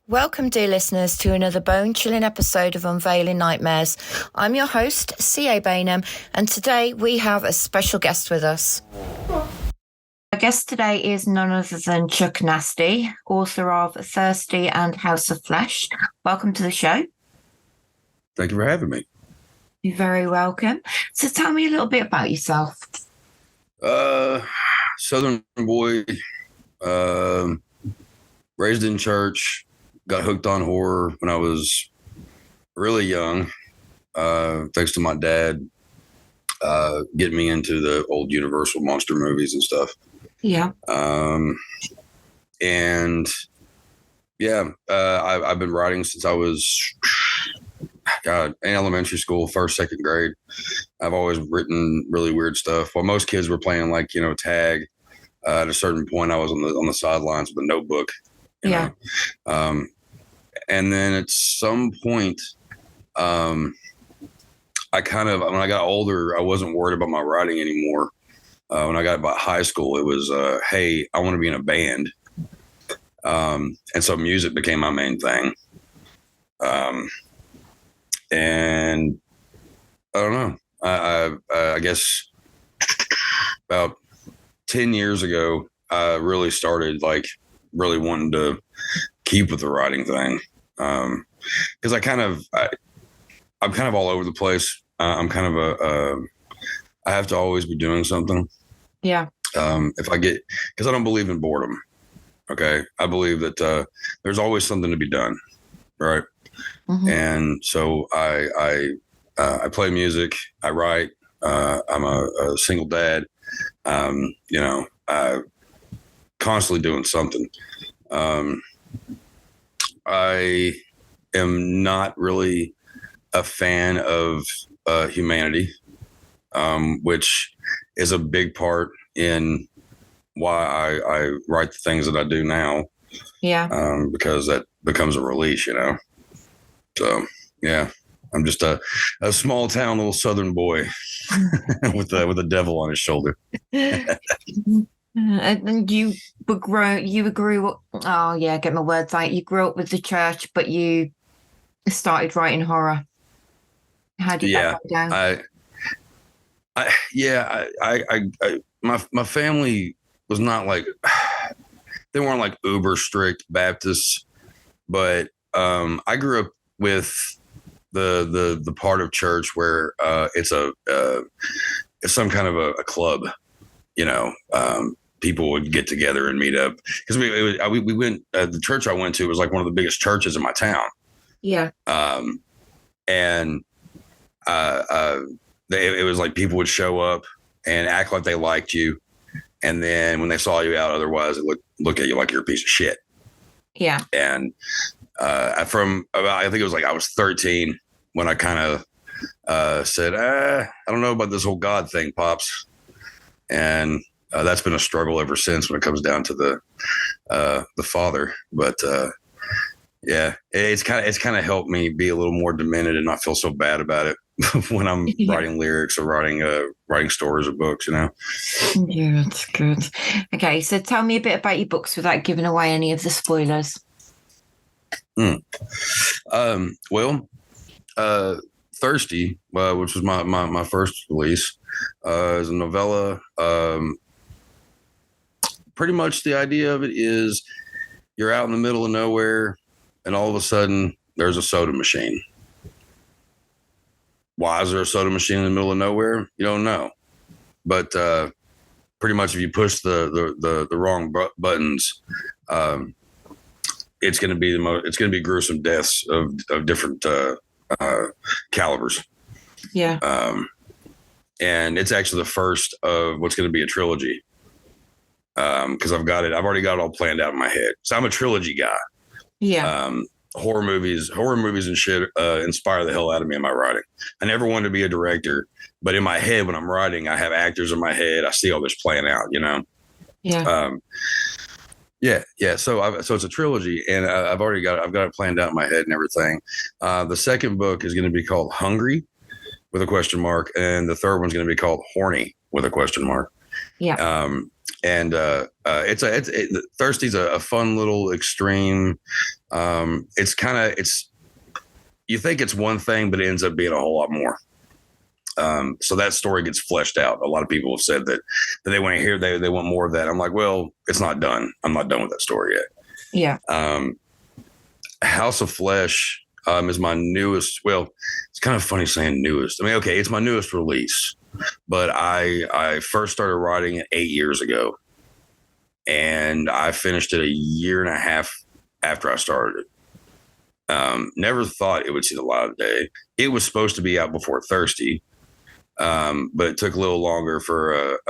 Welcome, dear listeners, to another bone-chilling episode of Unveiling Nightmares. I'm your host, C.A. Bainham, and today we have a special guest with us. Our guest today is none other than Chuck Nasty, author of Thirsty and House of Flesh. Welcome to the show. Thank you for having me. You're very welcome. So tell me a little bit about yourself. Southern boy, raised in church. Got hooked on horror when I was really young, thanks to my dad getting me into the old Universal monster movies and stuff. Yeah. I've been writing since I was, in elementary school, first, second grade. I've always written really weird stuff. While most kids were playing tag, at a certain point I was on the sidelines with a notebook. You know? And then at some point, when I got older, I wasn't worried about my writing anymore. When I got about high school, it was, hey, I want to be in a band. And so music became my main thing. And I don't know, I guess about 10 years ago, I really started really wanting to keep with the writing thing. Cause I'm kind of all over the place. I'm kind of I have to always be doing something. Yeah. Cause I don't believe in boredom. Okay. I believe that, there's always something to be done. Right. Mm-hmm. And so I play music, I write, I'm a single dad, constantly doing something. I am not really a fan of humanity, which is a big part in why I write the things that I do now. Yeah. Because that becomes a release, So, yeah, I'm just a small town little Southern boy with a devil on his shoulder. And you grew up, get my words right. You grew up with the church, but you started writing horror. How did that go down? My family was not they weren't uber strict Baptists, but I grew up with the part of church where it's some kind of a club, people would get together and meet up because we went. The church I went to was one of the biggest churches in my town. Yeah. It was people would show up and act like they liked you, and then when they saw you out, otherwise, they look at you like you're a piece of shit. Yeah. And I think it was I was 13 when I kind of said, I don't know about this whole God thing, Pops, and that's been a struggle ever since when it comes down to the father. But it's kind of helped me be a little more demented and not feel so bad about it when I'm writing lyrics or writing stories or books. Yeah, that's good. Okay, so tell me a bit about your books without giving away any of the spoilers. Thirsty, which was my first release, is a novella. Pretty much the idea of it is you're out in the middle of nowhere and all of a sudden there's a soda machine. Why is there a soda machine in the middle of nowhere? You don't know. But pretty much if you push the wrong buttons, it's going to be gruesome deaths of different calibers. Yeah. And it's actually the first of what's going to be a trilogy. Because I've already got it all planned out in my head. So I'm a trilogy guy. Yeah. Horror movies and shit inspire the hell out of me in my writing. I never wanted to be a director, but in my head when I'm writing, I have actors in my head. I see all this playing out, Yeah. So it's a trilogy, and I've got it planned out in my head and everything. The second book is going to be called Hungry with a question mark, and the third one's going to be called Horny with a question mark. Yeah. Thirsty's a fun little extreme. It's you think it's one thing, but it ends up being a whole lot more. So that story gets fleshed out. A lot of people have said that they want to hear, they want more of that. I'm like, well, it's not done. I'm not done with that story yet. Yeah. House of Flesh is my newest. Well, it's kind of funny saying newest. I mean, okay, it's my newest release, but I first started writing it 8 years ago, and I finished it a year and a half after I started it. Never thought it would see the light of day. It was supposed to be out before Thirsty, but it took a little longer for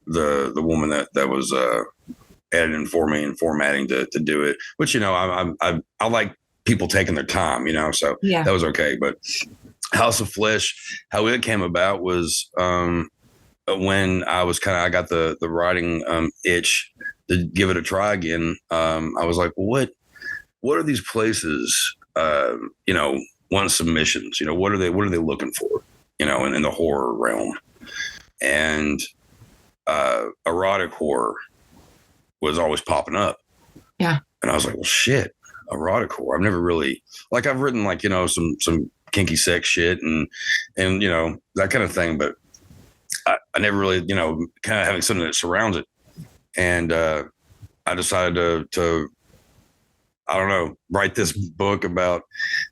the woman that was editing for me and formatting to do it. Which I like people taking their time, so Yeah. that was okay. But House of Flesh, how it came about was when I got the writing itch to give it a try again. I was like, well, what are these places want submissions? What are they looking for? In the horror realm, and erotic horror was always popping up. Yeah. And I was like, well, shit, erotic horror. I've never really, I've written some kinky sex shit and that kind of thing, but I never really, kind of having something that surrounds it. And I decided to I don't know, write this book about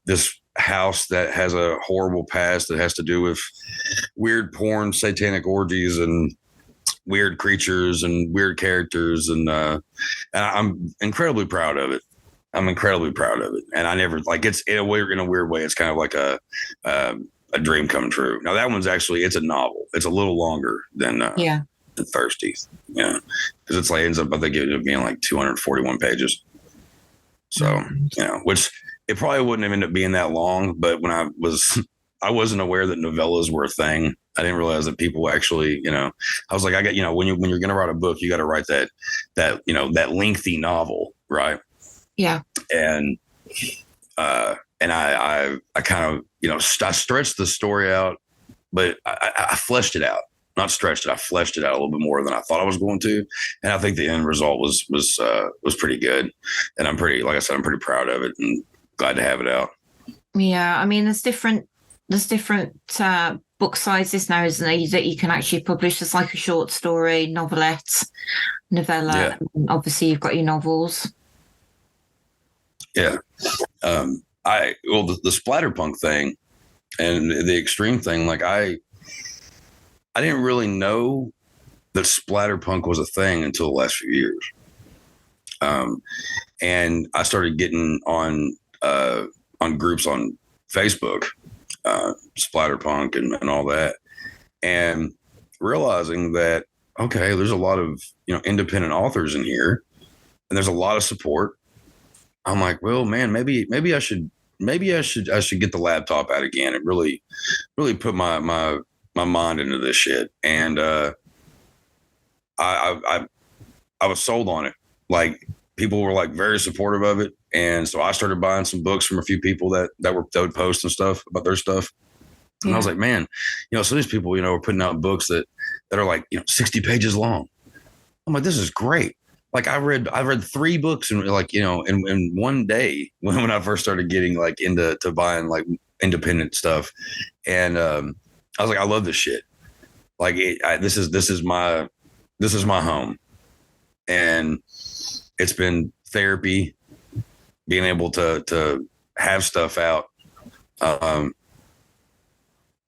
this house that has a horrible past that has to do with weird porn, satanic orgies, and weird creatures and weird characters. And I'm incredibly proud of it. I'm incredibly proud of it. And I never it's in a weird way. It's kind of like a dream come true. Now that one's actually, it's a novel. It's a little longer than Thirsty. Yeah. Cause ends up, I think it being like 241 pages. So, which it probably wouldn't have ended up being that long, but when I wasn't aware that novellas were a thing. I didn't realize that people actually, I was like, when you're going to write a book, you got to write that lengthy novel. Right. Yeah. And I kind of, I stretched the story out, but I fleshed it out. Not stretched it. I fleshed it out a little bit more than I thought I was going to, and I think the end result was pretty good. And I'm pretty, like I said, I'm pretty proud of it and glad to have it out. Yeah, I mean, there's different book sizes now, isn't there, that you can actually publish. There's like a short story, novelette, novella. Yeah. And obviously, you've got your novels. Yeah. The splatterpunk thing and the extreme thing, I didn't really know that splatterpunk was a thing until the last few years. And I started getting on groups on Facebook, splatterpunk and all that, and realizing that, okay, there's a lot of, independent authors in here and there's a lot of support. I'm like, well, man, maybe I should get the laptop out again and really put my mind into this shit. And I was sold on it. People were very supportive of it, and so I started buying some books from a few people that would post and stuff about their stuff. And I was like, man, so these people, were putting out books that are 60 pages long. I'm like, this is great. I read 3 books in in one day when I first started getting into buying independent stuff. And I was like, I love this shit. This is my home, and it's been therapy, being able to have stuff out. And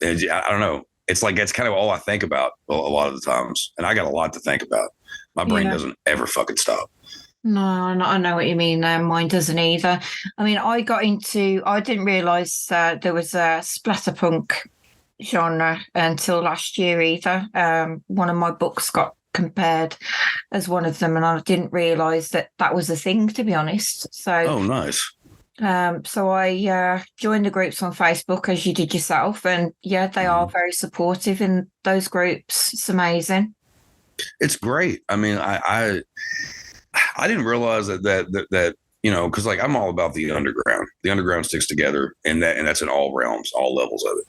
I don't know. It's kind of all I think about a lot of the times, and I got a lot to think about. My brain doesn't ever fucking stop. No, I know what you mean. Mine doesn't either. I mean, I didn't realize there was a splatterpunk genre until last year either. One of my books got compared as one of them, and I didn't realize that was a thing, to be honest. So, oh, nice. So I joined the groups on Facebook, as you did yourself, and they are very supportive in those groups. It's amazing. It's great. I mean, I didn't realize that because I'm all about the underground. The underground sticks together, and that's in all realms, all levels of it.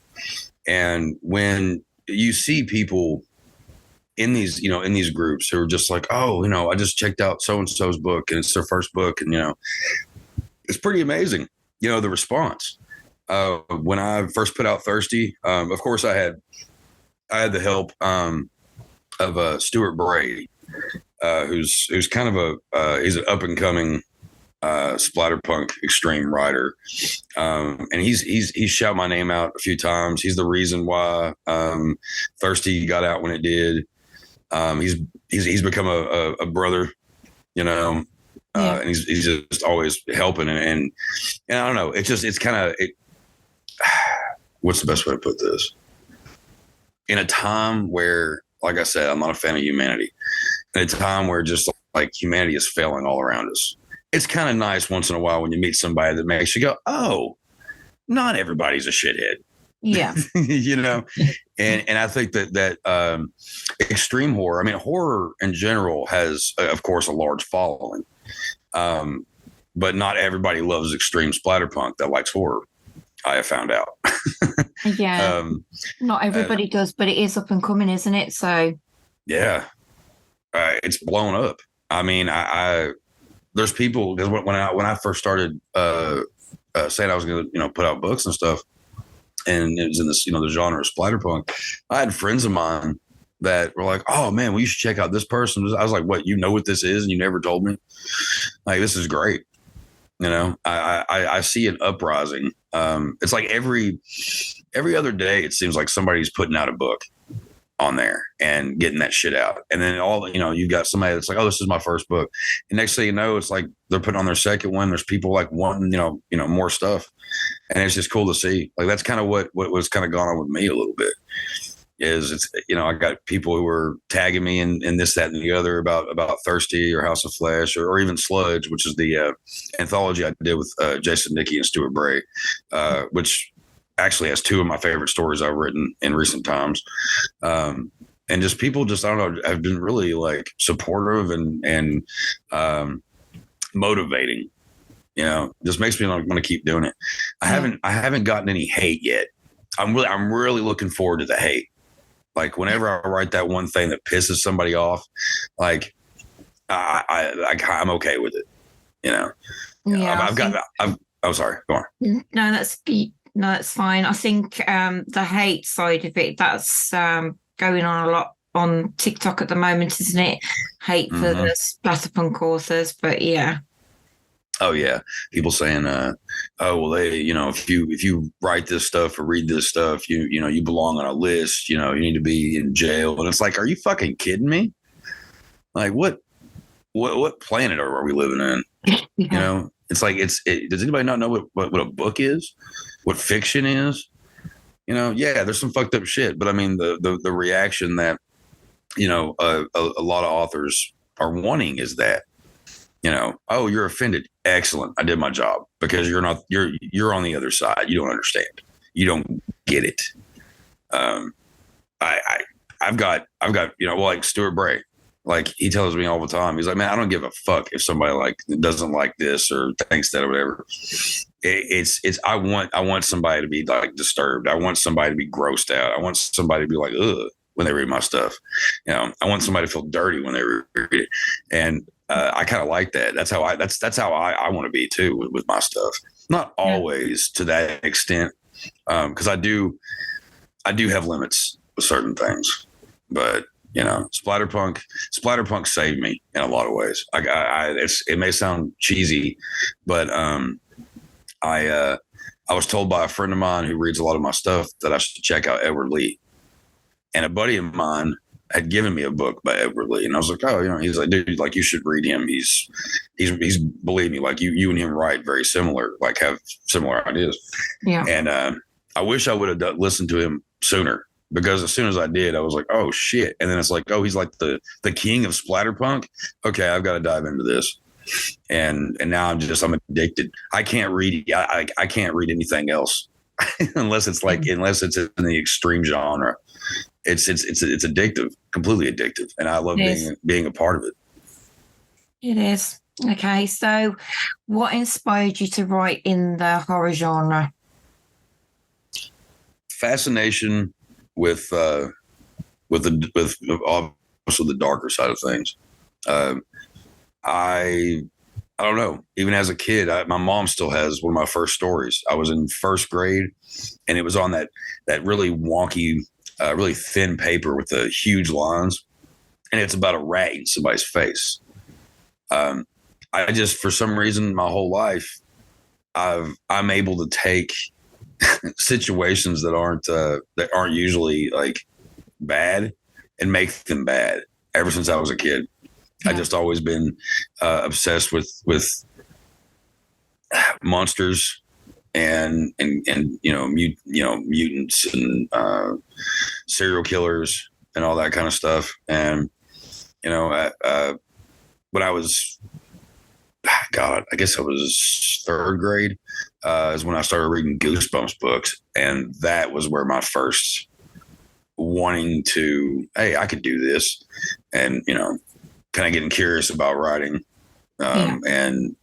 And when you see people in these, in these groups who are just like, oh, I just checked out so and so's book and it's their first book, and it's pretty amazing, the response. When I first put out Thirsty, of course I had the help of Stuart Bray, who's kind of he's an up and coming splatterpunk extreme writer, and he's shout my name out a few times. He's the reason why Thirsty got out when it did. He's become a brother, and he's just always helping, and I don't know. It's kind of what's the best way to put this? In a time where, like I said, I'm not a fan of humanity. In a time where just like humanity is failing all around us, it's kind of nice once in a while when you meet somebody that makes you go, oh, not everybody's a shithead. Yeah. And I think that extreme horror, I mean, horror in general has, of course, a large following. But not everybody loves extreme splatterpunk that likes horror, I have found out. Yeah. Not everybody does, but it is up and coming, isn't it? So yeah, it's blown up. I mean, I there's people, because when I first started saying I was going to put out books and stuff, and it was in this the genre of splatterpunk, I had friends of mine that were like, oh man, well, you should check out this person. I was like, what, you know what this is and you never told me? Like, this is great. I see an uprising. It's like every other day it seems like somebody's putting out a book on there and getting that shit out. And then you've got somebody that's like, oh, this is my first book. And next thing you know, it's like they're putting on their second one. There's people like wanting, more stuff. And it's just cool to see. Like, that's kind of what was kind of gone on with me a little bit. Is it's, I got people who were tagging me in this, that, and the other about Thirsty or House of Flesh or even Sludge, which is the anthology I did with Jason Nickey and Stuart Bray, which actually has two of my favorite stories I've written in recent times. And just people I don't know, have been really like supportive and motivating, just makes me want to keep doing it. I haven't gotten any hate yet. I'm really looking forward to the hate. Like, whenever I write that one thing that pisses somebody off, like I'm okay with it. Yeah. I'm sorry. Go on. No, that's fine. I think the hate side of it, that's going on a lot on TikTok at the moment, isn't it? Hate for the splatterpunk authors, but yeah. Oh yeah, people saying, "Oh well, they, if you write this stuff or read this stuff, you belong on a list. You need to be in jail." And it's like, are you fucking kidding me? Like, what planet are we living in? Yeah. It's like does anybody not know what a book is? What fiction is? Yeah, there's some fucked up shit, but I mean the reaction that a lot of authors are wanting is that. Oh, you're offended. Excellent. I did my job, because you're on the other side. You don't understand. You don't get it. I've got, like Stuart Bray, like he tells me all the time, he's like, man, I don't give a fuck if somebody like doesn't like this or thinks that or whatever. I want somebody to be like disturbed. I want somebody to be grossed out. I want somebody to be like, ugh, when they read my stuff. I want somebody to feel dirty when they read it. And I kind of like that. That's how I want to be too with my stuff. Not always to that extent, because I do have limits with certain things. But splatterpunk saved me in a lot of ways. It may sound cheesy, but I was told by a friend of mine who reads a lot of my stuff that I should check out Edward Lee, and a buddy of mine had given me a book by Edward Lee, and I was like, oh, he's like, dude, like, you should read him. He's believe me, like you and him write very similar, like have similar ideas. Yeah. And I wish I would have listened to him sooner, because as soon as I did, I was like, oh shit. And then it's like, oh, he's like the king of splatterpunk. Okay, I've got to dive into this. And now I'm addicted. I can't read. I can't read anything else unless it's in the extreme genre. It's addictive, completely addictive, and I love being a part of it. It is. Okay, so what inspired you to write in the horror genre? Fascination with of the darker side of things. I don't know. Even as a kid, my mom still has one of my first stories. I was in first grade, and it was on that really wonky, really thin paper with the huge lines, and it's about a rat in somebody's face. I just, for some reason, my whole life, I'm able to take situations that aren't usually like bad and make them bad. Ever since I was a kid, I just always been obsessed with monsters and mutants and serial killers and all that kind of stuff. And when I was, God, I guess I was third grade, is when I started reading Goosebumps books, and that was where my first wanting to, hey, I could do this, and kind of getting curious about writing, and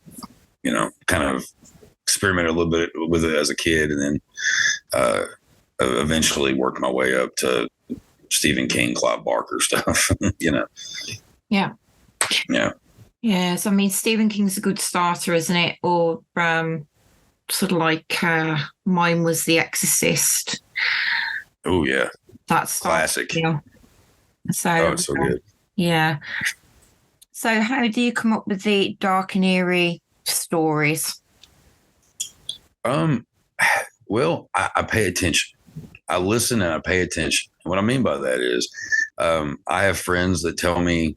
kind of experimented a little bit with it as a kid, and then eventually worked my way up to Stephen King, Clive Barker stuff. Yeah. Yes, I mean, Stephen King's a good starter, isn't it? Or sort of like mine was The Exorcist. Oh yeah, that's classic. So it's so good. Yeah. So how do you come up with the dark and eerie stories? Well, I pay attention. I listen and I pay attention. What I mean by that is, I have friends that tell me.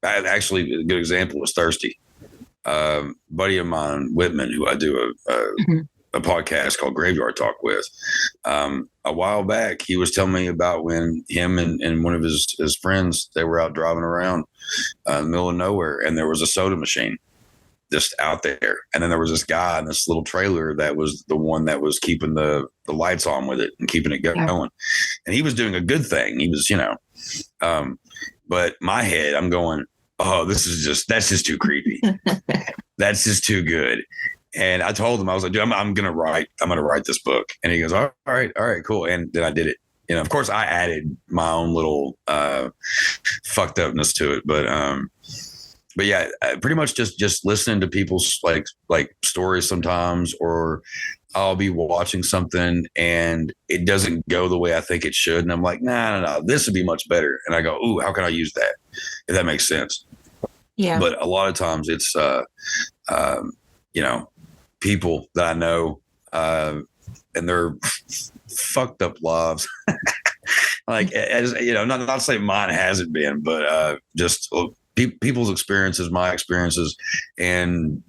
Actually, a good example was Thirsty. Buddy of mine, Whitman, who I do a podcast called Graveyard Talk with. A while back, he was telling me about when him and one of his friends, they were out driving around in the middle of nowhere, and there was a soda machine just out there. And then there was this guy in this little trailer that was the one that was keeping the lights on with it and keeping it going. Yeah. And he was doing a good thing. He was, but my head, I'm going, oh, that's just too creepy. That's just too good. And I told him, I was like, dude, I'm going to write this book. And he goes, all right, cool. And then I did it. Of course I added my own little, fucked upness to it. But yeah, pretty much just listening to people's like stories sometimes, or I'll be watching something and it doesn't go the way I think it should. And I'm like, no, this would be much better. And I go, ooh, how can I use that? If that makes sense. Yeah. But a lot of times it's, people that I know, and they're fucked up lives. Like, as not to say mine hasn't been, but just people's experiences, my experiences, and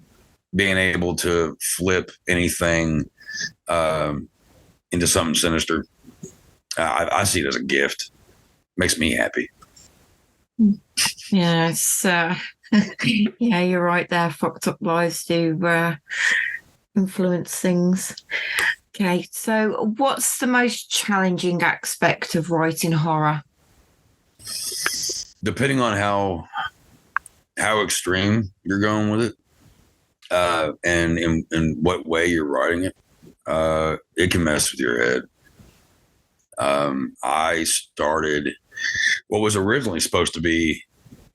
being able to flip anything into something sinister. I see it as a gift. Makes me happy. Yes. Yeah, you're right there. Fucked up lives do influence things. Okay, so what's the most challenging aspect of writing horror? Depending on how extreme you're going with it, and in what way you're writing it, it can mess with your head. I started what was originally supposed to be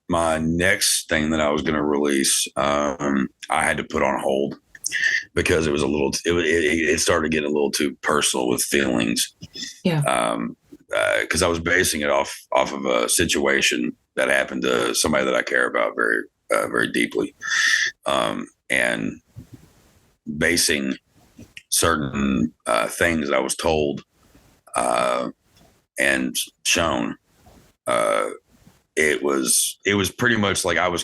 my next thing that I was going to release. I had to put on hold because it started getting a little too personal with feelings. Yeah. Because I was basing it off of a situation that happened to somebody that I care about very, very deeply, and basing certain things that I was told and shown. It was pretty much like I was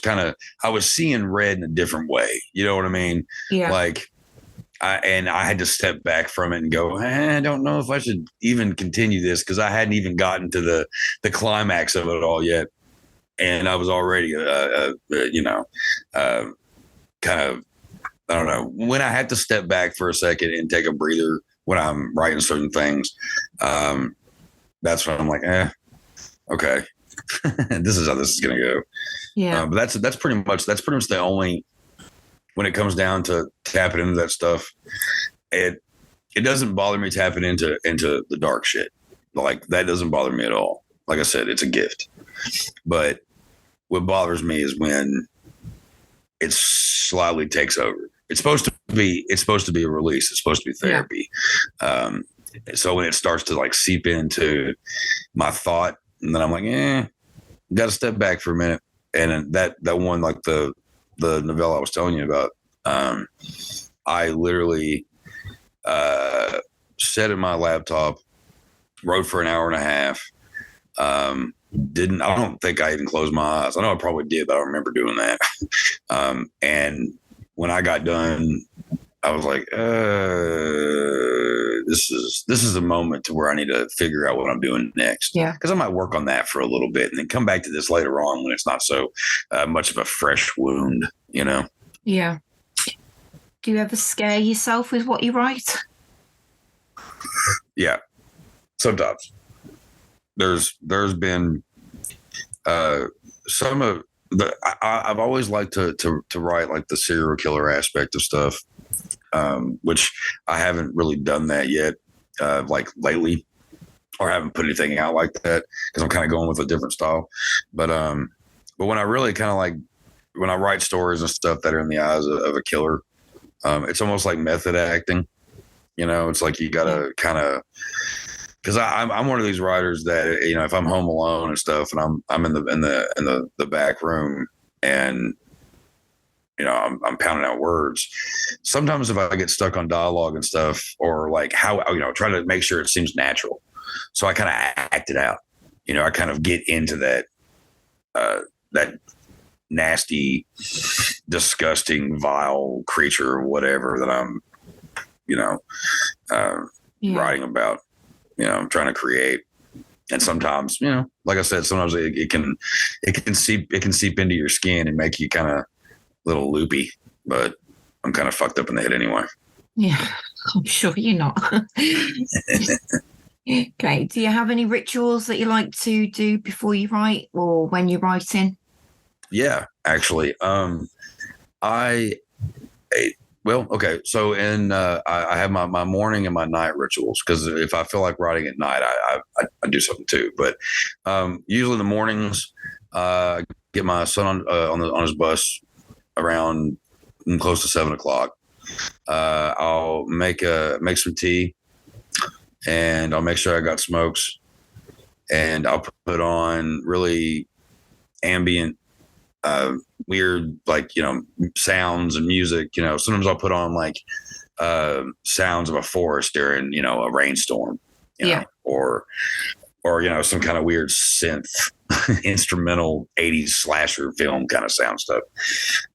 seeing red in a different way. You know what I mean? Yeah. Like, I had to step back from it and go, I don't know if I should even continue this, because I hadn't even gotten to the climax of it all yet. And I was already, kind of, I don't know, when I had to step back for a second and take a breather when I'm writing certain things. That's when I'm like, okay, this is how this is going to go. Yeah. But that's pretty much the only, when it comes down to tapping into that stuff, it doesn't bother me tapping into the dark shit. Like, that doesn't bother me at all. like I said, it's a gift. But what bothers me is when it slightly takes over. It's supposed to be a release. It's supposed to be therapy. Yeah. So when it starts to like seep into my thought, and then I'm like, got to step back for a minute. And that one, like the novella I was telling you about, I literally sat at my laptop, wrote for an hour and a half. I don't think I even closed my eyes. I know I probably did, but I don't remember doing that. And when I got done, I was like, this is a moment to where I need to figure out what I'm doing next. Yeah. Because I might work on that for a little bit and then come back to this later on when it's not so much of a fresh wound, you know? Yeah. Do you ever scare yourself with what you write? Yeah. Sometimes. There's been some of the I've always liked to write like the serial killer aspect of stuff, which I haven't really done that yet, like lately, or haven't put anything out like that because I'm kind of going with a different style. But when I really kind of like when I write stories and stuff that are in the eyes of a killer, it's almost like method acting. You know, it's like you gotta kind of. Because I'm one of these writers that, you know, if I'm home alone and stuff, and I'm in the back room, and you know I'm pounding out words. Sometimes if I get stuck on dialogue and stuff, or like how, you know, try to make sure it seems natural, so I kind of act it out. You know, I kind of get into that nasty, disgusting, vile creature or whatever that I'm, you know, writing about. You know, I'm trying to create, and sometimes, you know, like I said, sometimes it can seep into your skin and make you kind of a little loopy. But I'm kind of fucked up in the head anyway. Yeah, I'm sure you're not. Okay. Do you have any rituals that you like to do before you write or when you're writing? Yeah, actually, well, okay. So I have my morning and my night rituals, because if I feel like writing at night, I do something too. But usually in the mornings, get my son on his bus around close to 7:00. I'll make some tea, and I'll make sure I got smokes, and I'll put on really ambient, weird, like, you know, sounds and music. You know, sometimes I'll put on like sounds of a forest during, you know, a rainstorm, you know, or you know, some kind of weird synth instrumental 80s slasher film kind of sound stuff.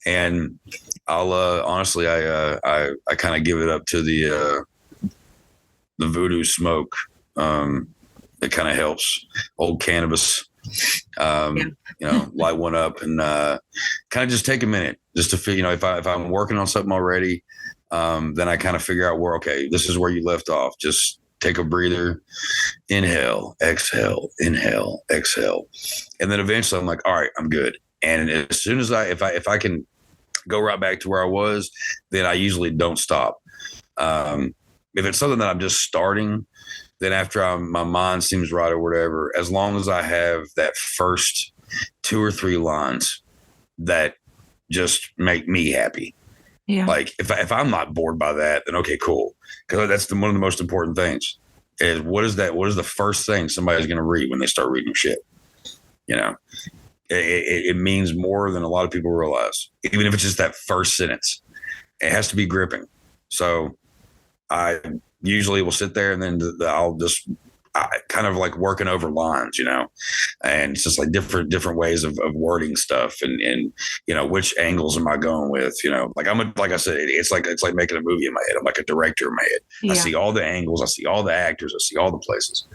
And I'll honestly, I kind of give it up to the voodoo smoke. It kind of helps. Old cannabis. You know, light one up and kind of just take a minute just to figure, you know, if I'm working on something already, then I kind of figure out where, okay, this is where you left off. Just take a breather, inhale, exhale, and then eventually I'm like, all right, I'm good. And as soon as if I can go right back to where I was, then I usually don't stop. If it's something that I'm just starting, then after my mind seems right or whatever, as long as I have that first 2 or 3 lines that just make me happy. Yeah. Like if I'm not bored by that, then okay, cool. Because that's one of the most important things is what is the first thing somebody's going to read when they start reading shit? You know, it means more than a lot of people realize, even if it's just that first sentence. It has to be gripping. So I usually will sit there and then I'll just kind of like working over lines, you know, and it's just like different ways of wording stuff and you know, which angles am I going with, you know, like like I said, it's like making a movie in my head. I'm like a director in my head. Yeah. I see all the angles, I see all the actors, I see all the places.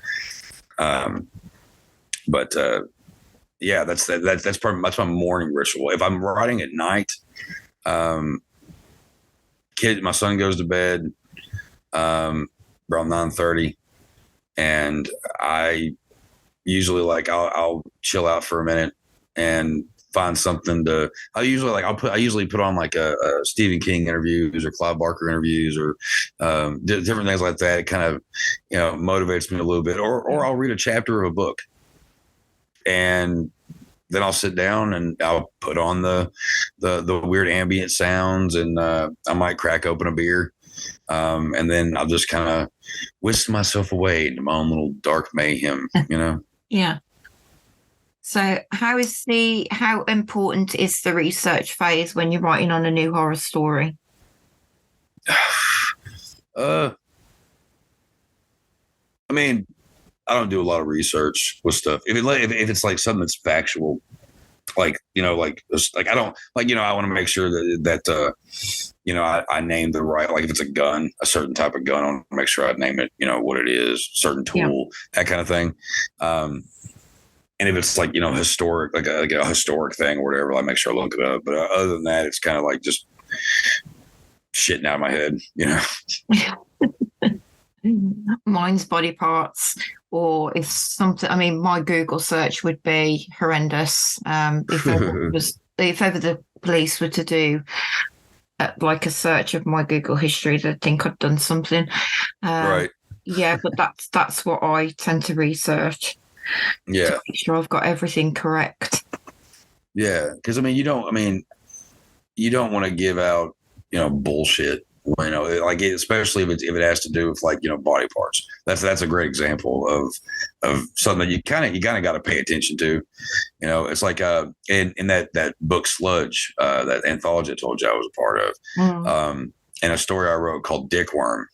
But that's my morning ritual. If I'm writing at night, my son goes to bed around 9:30, and I usually I'll chill out for a minute and find something to. I usually put on like a Stephen King interviews or Clive Barker interviews or different things like that. It kind of, you know, motivates me a little bit, or I'll read a chapter of a book. and then I'll sit down and I'll put on the weird ambient sounds, and I might crack open a beer, and then I'll just kind of whisk myself away into my own little dark mayhem, you know. Yeah. So how important is the research phase when you're writing on a new horror story? I mean, I don't do a lot of research with stuff. If it's like something that's factual, like, you know, like I don't like, you know, I want to make sure that you know, I name the right, like if it's a gun, a certain type of gun, I want to make sure I name it, you know, what it is, certain tool, that kind of thing. And if it's like, you know, historic, like a historic thing or whatever, I make sure I look it up. But other than that, it's kind of like just shitting out of my head, you know. Mine's body parts, or if something. I mean, my Google search would be horrendous. If ever the police were to do like a search of my Google history, they'd think I'd done something. Right. Yeah, but that's what I tend to research. Yeah. To make sure I've got everything correct. Yeah, because I mean, you don't want to give out, you know, bullshit. You know, like especially if it has to do with, like, you know, body parts. That's a great example of something that you kind of got to pay attention to. You know, it's like in that book Sludge, that anthology I told you I was a part of, and a story I wrote called Dickworm.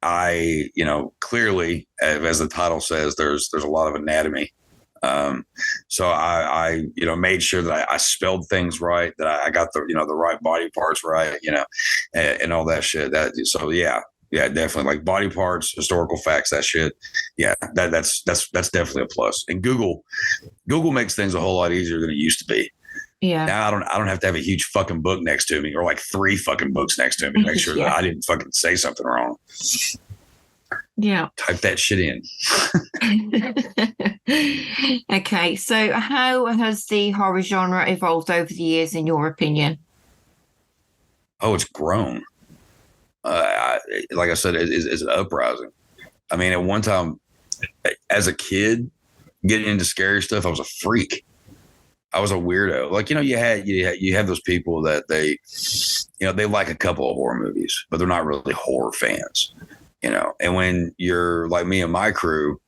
I, you know, clearly, as the title says, there's a lot of anatomy. So I, you know, made sure that I spelled things right, that I got the, you know, the right body parts right, you know, and all that shit. So yeah, definitely, like body parts, historical facts, that shit. Yeah, that's definitely a plus. And Google makes things a whole lot easier than it used to be. Yeah. Now I don't have to have a huge fucking book next to me, or like 3 fucking books next to me to make sure that I didn't fucking say something wrong. Yeah. Type that shit in. Okay, so how has the horror genre evolved over the years, in your opinion? Oh, it's grown. Like I said, it's an uprising. I mean, at one time, as a kid, getting into scary stuff, I was a freak. I was a weirdo. Like, you know, you have those people that they, you know, they like a couple of horror movies, but they're not really horror fans. You know, and when you're like me and my crew,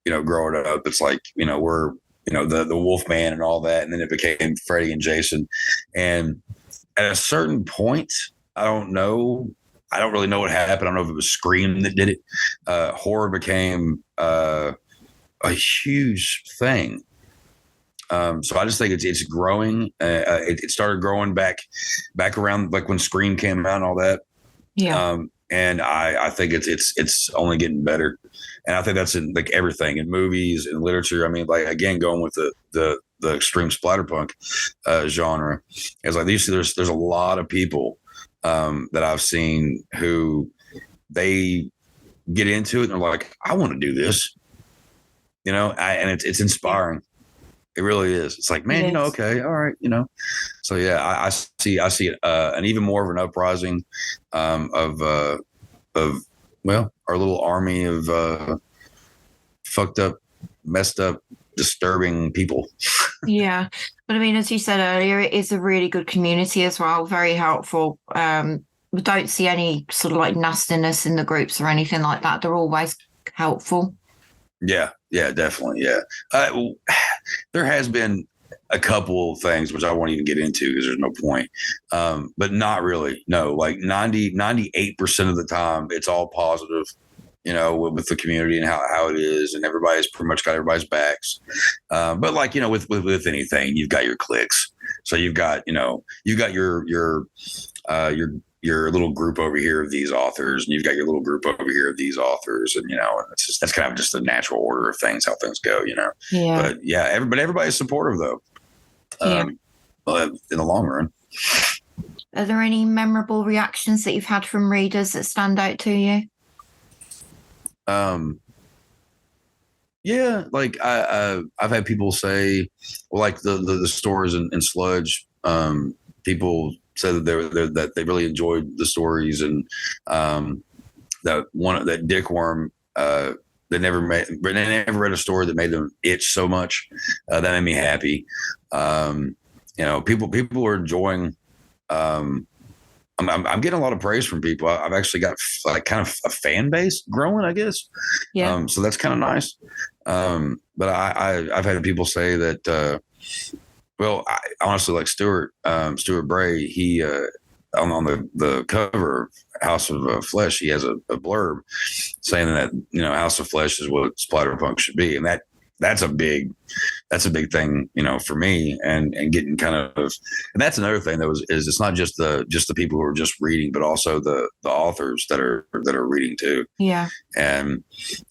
you know, growing up, it's like, you know, we're, you know, the Wolfman and all that, and then it became Freddy and Jason. And at a certain point, I don't really know what happened. I don't know if it was Scream that did it. Horror became a huge thing. So I just think it's growing. It started growing back around like when Scream came out and all that. Yeah. And I think it's only getting better. And I think that's in like everything, in movies and literature. I mean, like, again, going with the extreme splatterpunk genre, it's like there's a lot of people that I've seen who they get into it and they're like, I want to do this, you know, and it's inspiring. It really is. It's like, man, you know, okay, all right, you know. So yeah, I see an even more of an uprising of our little army of fucked up, messed up, disturbing people. Yeah, but I mean, as you said earlier, it is a really good community as well. Very helpful. We don't see any sort of like nastiness in the groups or anything like that. They're always helpful. Yeah, definitely. Yeah. There has been a couple of things which I won't even get into because there's no point. But not really. No, like 98% of the time, it's all positive, you know, with the community and how it is. And everybody's pretty much got everybody's backs. But like, you know, with anything, you've got your cliques. So you've got your little group over here of these authors, and you've got your little group over here of these authors, and, you know, and that's kind of just the natural order of things, how things go, you know. Yeah. But yeah, everybody's supportive though. In the long run. Are there any memorable reactions that you've had from readers that stand out to you? Yeah, like I've had people say, well, like the stories in Sludge, people said that they really enjoyed the stories, and that Dickworm, that they never read a story that made them itch so much. That made me happy. People are enjoying. I'm getting a lot of praise from people. I've actually got like kind of a fan base growing, I guess. Yeah. So that's kind of nice. But I've had people say that. Well, I honestly like Stuart Bray. He on the cover of House of Flesh, he has a blurb saying that House of Flesh is what Splatterpunk should be, and that's a big thing, for me, and getting kind of, and that's another thing that is it's not just the people who are just reading, but also the authors that are reading too. Yeah. And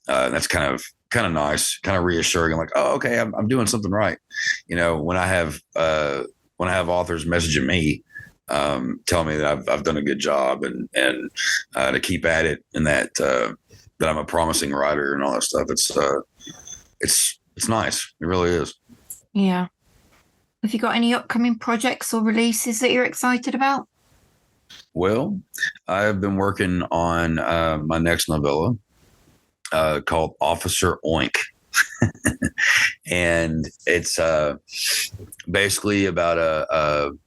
that's kind of nice, kind of reassuring. I'm like, oh, okay, I'm doing something right. When I have authors messaging me, telling me that I've done a good job and to keep at it, and that I'm a promising writer and all that stuff. It's nice. It really is. Yeah. Have you got any upcoming projects or releases that you're excited about? Well, I've been working on my next novella called Officer Oink. And it's basically about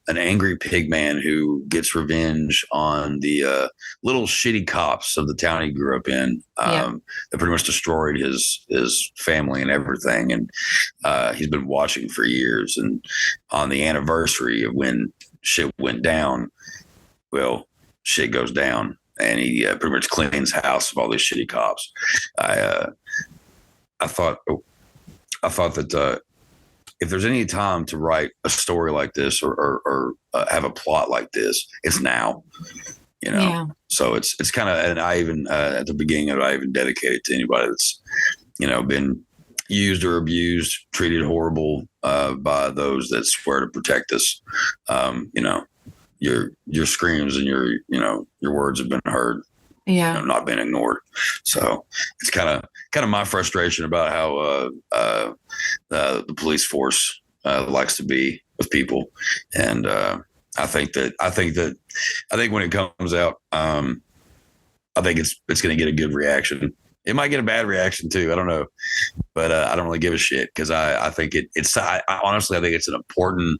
an angry pig man who gets revenge on the little shitty cops of the town he grew up in, that pretty much destroyed his family and everything. And he's been watching for years. And on the anniversary of when shit went down, well, shit goes down, and he pretty much cleans house of all these shitty cops. I thought that if there's any time to write a story like this or have a plot like this, it's now. Yeah. So it's kind of, and I even at the beginning of it, I even dedicate it to anybody that's been used or abused, treated horrible by those that swear to protect us. Your screams and your words have been heard. Yeah. Not been ignored. So it's kind of my frustration about how the police force likes to be with people. And I think when it comes out, I think it's going to get a good reaction. It might get a bad reaction too. I don't know, but I don't really give a shit, because I think I honestly, I think it's an important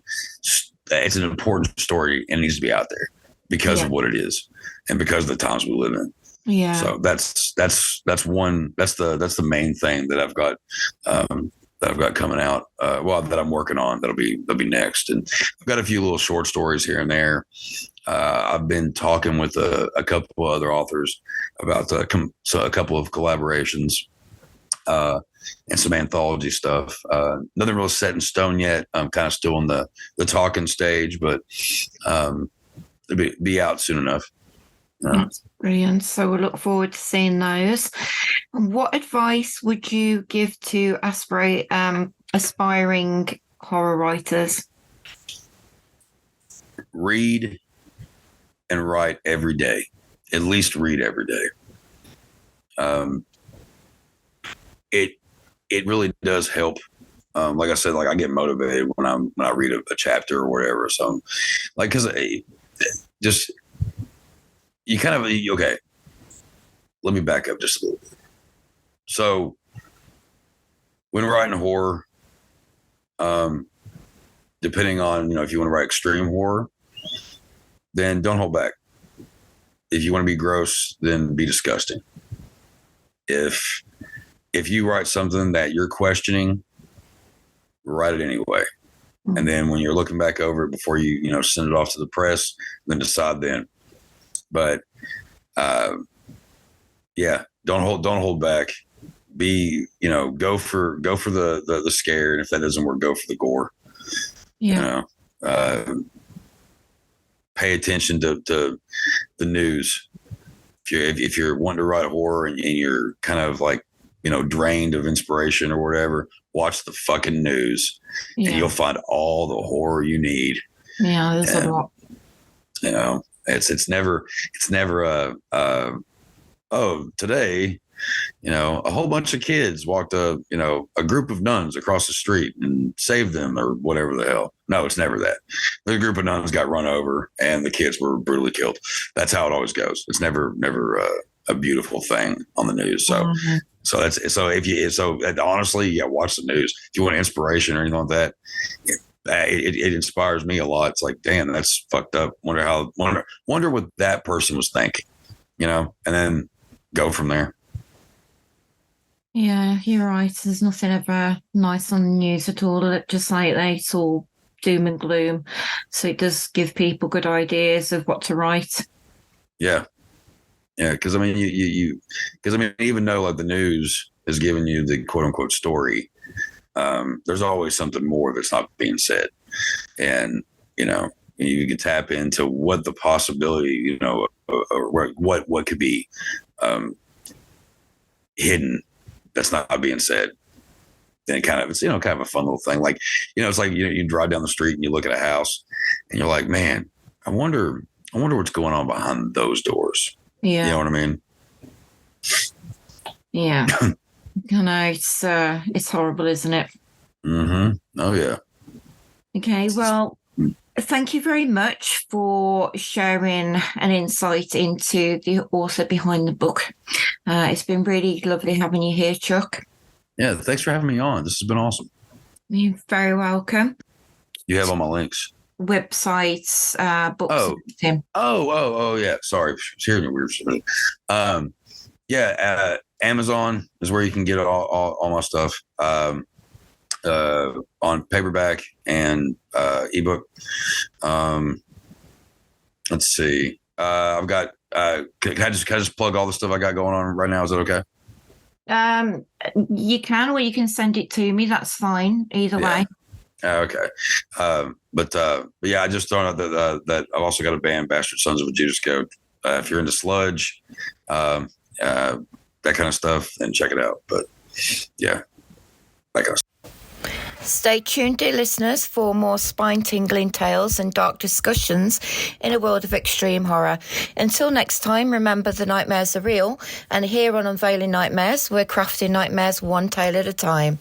story, and it needs to be out there because of what it is and because of the times we live in. Yeah. So that's the main thing that I've got coming out. That I'm working on. That'll be next. And I've got a few little short stories here and there. I've been talking with a couple of other authors about a couple of collaborations, and some anthology stuff. Nothing real set in stone yet. I'm kind of still in the talking stage, but it'll be out soon enough. That's brilliant. So we'll look forward to seeing those. What advice would you give to aspiring horror writers? Read and write every day. At least read every day. It really does help. Like I said, like I get motivated when I read a chapter or whatever. So, like, because just you kind of okay. Let me back up just a little bit. So, when writing horror, depending on if you want to write extreme horror, then don't hold back. If you want to be gross, then be disgusting. If you write something that you're questioning, write it anyway. Mm-hmm. And then when you're looking back over it before you send it off to the press, then decide then. But don't hold back. Go for the scare, and if that doesn't work, go for the gore. Yeah. Pay attention to the news. If you're wanting to write horror and you're kind of like drained of inspiration or whatever, watch the fucking news, and you'll find all the horror you need. Yeah, there's a lot. It's never today, a whole bunch of kids walked a group of nuns across the street and saved them or whatever the hell. No, it's never that. The group of nuns got run over and the kids were brutally killed. That's how it always goes. It's never a beautiful thing on the news. So So honestly, yeah, watch the news if you want inspiration or anything like that. It inspires me a lot. It's like, damn, that's fucked up. Wonder what that person was thinking, and then go from there. Yeah, you're right. There's nothing ever nice on the news at all. Just like it's all doom and gloom. So it does give people good ideas of what to write. Yeah. Yeah. Cause I mean, even though like the news is giving you the quote unquote story, there's always something more that's not being said. And, you can tap into what the possibility, or what could be, hidden that's not being said. And it's kind of a fun little thing. Like, it's like, you drive down the street and you look at a house and you're like, man, I wonder what's going on behind those doors. Yeah. You know what I mean? Yeah. I know it's horrible, isn't it? Mm-hmm. Oh yeah. Okay. Well, thank you very much for sharing an insight into the author behind the book. It's been really lovely having you here, Chuck. Yeah, thanks for having me on. This has been awesome. You're very welcome. You have all my links. Websites, books. Oh, yeah. Sorry, I was hearing you weird. Amazon is where you can get all my stuff. On paperback and ebook. Let's see. I've got. Can I just plug all the stuff I got going on right now? Is that okay? You can, or you can send it to me. That's fine. Either way. Okay. But yeah, I just thought out that I've also got a band, Bastard Sons of a Judas Goat. If you're into sludge, that kind of stuff, then check it out. But yeah, that kind of stuff. Stay tuned, dear listeners, for more spine-tingling tales and dark discussions in a world of extreme horror. Until next time, remember the nightmares are real, and here on Unveiling Nightmares, we're crafting nightmares one tale at a time.